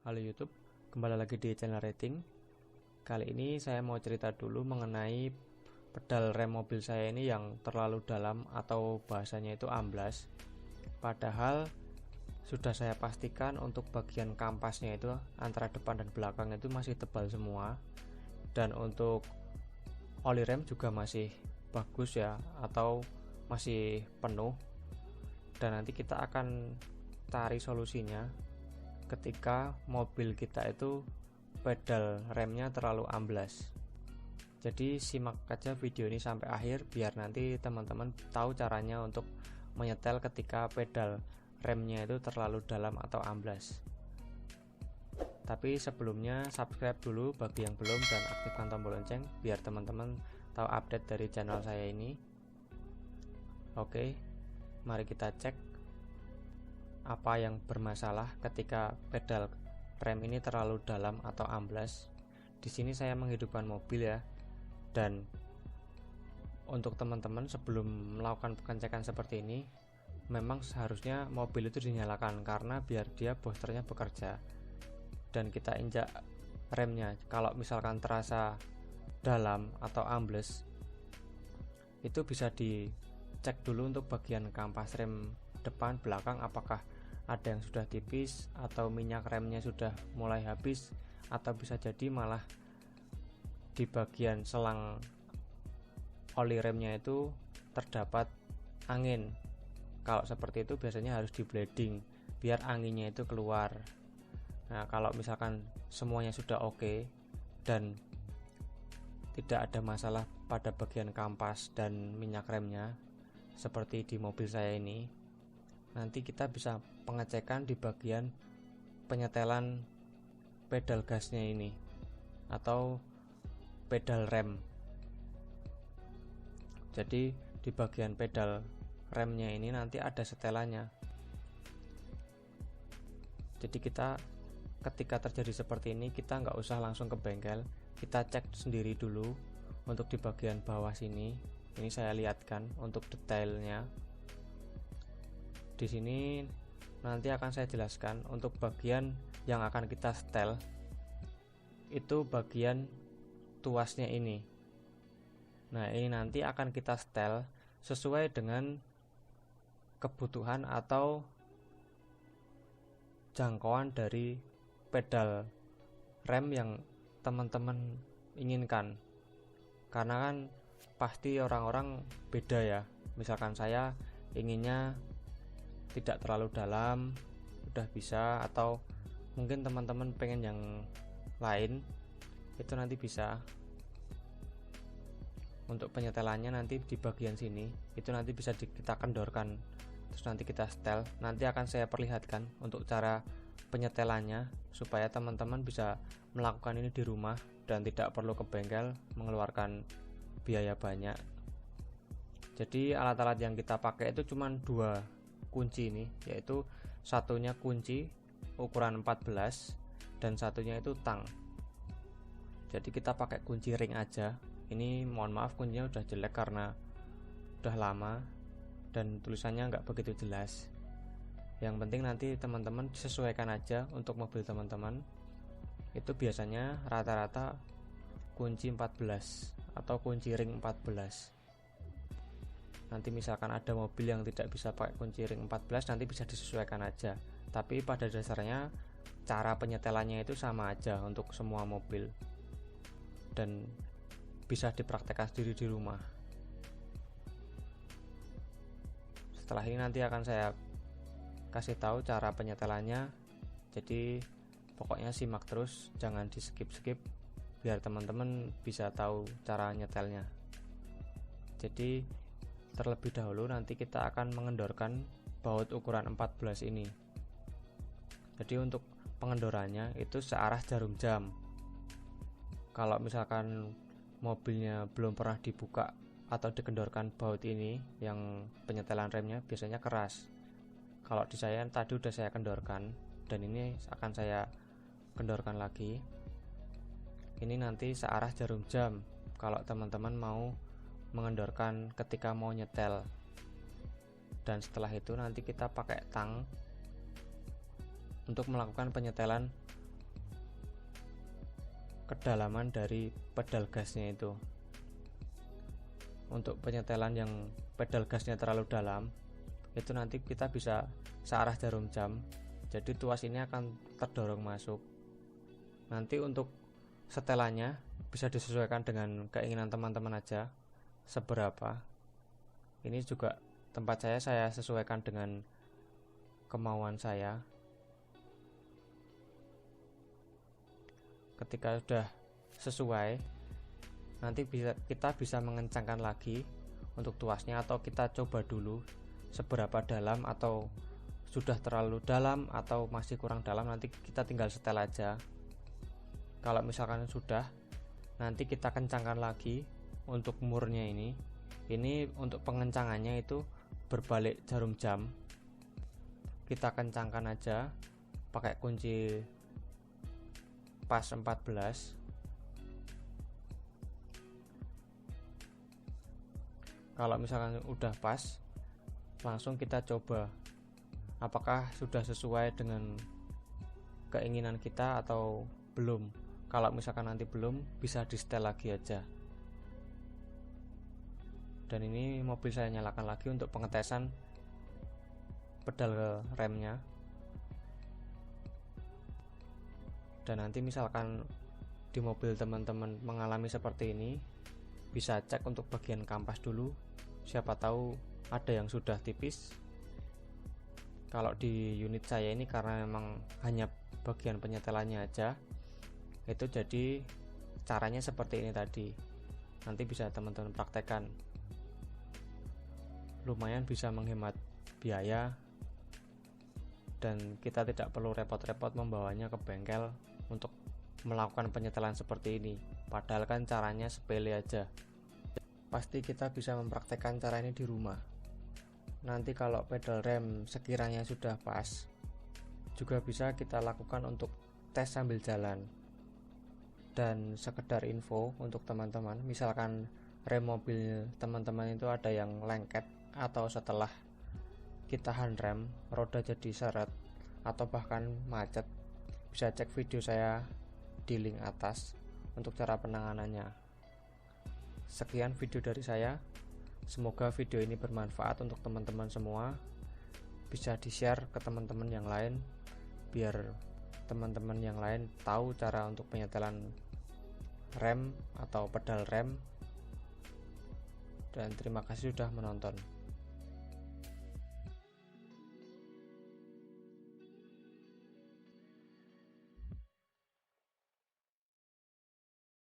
Halo YouTube, kembali lagi di channel Rating. Kali ini saya mau cerita dulu mengenai pedal rem mobil saya ini yang terlalu dalam atau bahasanya itu amblas. Padahal sudah saya pastikan untuk bagian kampasnya itu antara depan dan belakang itu masih tebal semua. Dan untuk oli rem juga masih bagus ya, atau masih penuh. Dan nanti kita akan cari solusinya ketika mobil kita itu pedal remnya terlalu amblas. Jadi simak aja video ini sampai akhir biar nanti teman-teman tahu caranya untuk menyetel ketika pedal remnya itu terlalu dalam atau amblas. Tapi sebelumnya subscribe dulu bagi yang belum dan aktifkan tombol lonceng biar teman-teman tahu update dari channel saya ini. Oke, mari kita cek apa yang bermasalah ketika pedal rem ini terlalu dalam atau amblas. Di sini saya menghidupkan mobil ya. Dan untuk teman-teman sebelum melakukan pengecekan seperti ini, memang seharusnya mobil itu dinyalakan karena biar dia boosternya bekerja. Dan kita injak remnya. Kalau misalkan terasa dalam atau ambles, itu bisa dicek dulu untuk bagian kampas rem depan belakang, apakah ada yang sudah tipis atau minyak remnya sudah mulai habis, atau bisa jadi malah di bagian selang oli remnya itu terdapat angin. Kalau seperti itu biasanya harus di bleeding biar anginnya itu keluar. Nah, kalau misalkan semuanya sudah oke dan tidak ada masalah pada bagian kampas dan minyak remnya seperti di mobil saya ini, nanti kita bisa pengecekan di bagian penyetelan pedal gasnya ini atau pedal rem. Jadi di bagian pedal remnya ini nanti ada setelannya. Jadi kita ketika terjadi seperti ini, kita nggak usah langsung ke bengkel, kita cek sendiri dulu untuk di bagian bawah sini. Ini saya lihatkan untuk detailnya. Di sini nanti akan saya jelaskan untuk bagian yang akan kita setel, itu bagian tuasnya ini. Nah, ini nanti akan kita setel sesuai dengan kebutuhan atau jangkauan dari pedal rem yang teman-teman inginkan. Karena kan pasti orang-orang beda ya. Misalkan saya inginnya tidak terlalu dalam, udah bisa, atau mungkin teman-teman pengen yang lain, itu nanti bisa. Untuk penyetelannya nanti di bagian sini itu nanti bisa kita kendorkan, terus nanti kita setel. Nanti akan saya perlihatkan untuk cara penyetelannya supaya teman-teman bisa melakukan ini di rumah dan tidak perlu ke bengkel mengeluarkan biaya banyak. Jadi alat-alat yang kita pakai itu cuma dua kunci ini, yaitu satunya kunci ukuran 14 dan satunya itu tang. Jadi kita pakai kunci ring aja. Ini mohon maaf kuncinya udah jelek karena udah lama dan tulisannya nggak begitu jelas. Yang penting nanti teman-teman sesuaikan aja untuk mobil teman-teman. Itu biasanya rata-rata kunci 14 atau kunci ring 14. Nanti misalkan ada mobil yang tidak bisa pakai kunci ring 14, nanti bisa disesuaikan aja. Tapi pada dasarnya cara penyetelannya itu sama aja untuk semua mobil dan bisa dipraktekkan sendiri di rumah. Setelah ini nanti akan saya kasih tahu cara penyetelannya. Jadi pokoknya simak terus, jangan di skip-skip biar teman-teman bisa tahu cara nyetelnya. Jadi terlebih dahulu nanti kita akan mengendorkan baut ukuran 14 ini. Jadi untuk pengendorannya itu searah jarum jam. Kalau misalkan mobilnya belum pernah dibuka atau dikendorkan baut ini, yang penyetelan remnya biasanya keras. Kalau di saya tadi udah saya kendorkan dan ini akan saya kendorkan lagi. Ini nanti searah jarum jam kalau teman-teman mau mengendorkan ketika mau nyetel. Dan setelah itu nanti kita pakai tang untuk melakukan penyetelan kedalaman dari pedal gasnya itu. Untuk penyetelan yang pedal gasnya terlalu dalam, itu nanti kita bisa searah jarum jam, jadi tuas ini akan terdorong masuk. Nanti untuk setelannya bisa disesuaikan dengan keinginan teman-teman aja seberapa. Ini juga tempat saya sesuaikan dengan kemauan saya. Ketika sudah sesuai, nanti kita bisa mengencangkan lagi untuk tuasnya, atau kita coba dulu seberapa dalam, atau sudah terlalu dalam atau masih kurang dalam, nanti kita tinggal setel aja. Kalau misalkan sudah, nanti kita kencangkan lagi untuk murnya ini. Ini untuk pengencangannya itu berbalik jarum jam. Kita kencangkan aja pakai kunci pas 14. Kalau misalkan udah pas, langsung kita coba apakah sudah sesuai dengan keinginan kita atau belum. Kalau misalkan nanti belum, bisa di setel lagi aja. Dan ini mobil saya nyalakan lagi untuk pengetesan pedal remnya. Dan nanti misalkan di mobil teman-teman mengalami seperti ini, bisa cek untuk bagian kampas dulu, siapa tahu ada yang sudah tipis. Kalau di unit saya ini karena memang hanya bagian penyetelannya aja, itu jadi caranya seperti ini tadi. Nanti bisa teman-teman praktekkan, lumayan bisa menghemat biaya, dan kita tidak perlu repot-repot membawanya ke bengkel untuk melakukan penyetelan seperti ini. Padahal kan caranya sepele aja. Pasti kita bisa mempraktekkan cara ini di rumah. Nanti kalau pedal rem sekiranya sudah pas, juga bisa kita lakukan untuk tes sambil jalan. Dan sekedar info untuk teman-teman, misalkan rem mobil teman-teman itu ada yang lengket, atau setelah kita handrem roda jadi seret atau bahkan macet, bisa cek video saya di link atas untuk cara penanganannya. Sekian video dari saya. Semoga video ini bermanfaat untuk teman-teman semua. Bisa di-share ke teman-teman yang lain, biar teman-teman yang lain tahu cara untuk penyetelan rem atau pedal rem. Dan terima kasih sudah menonton.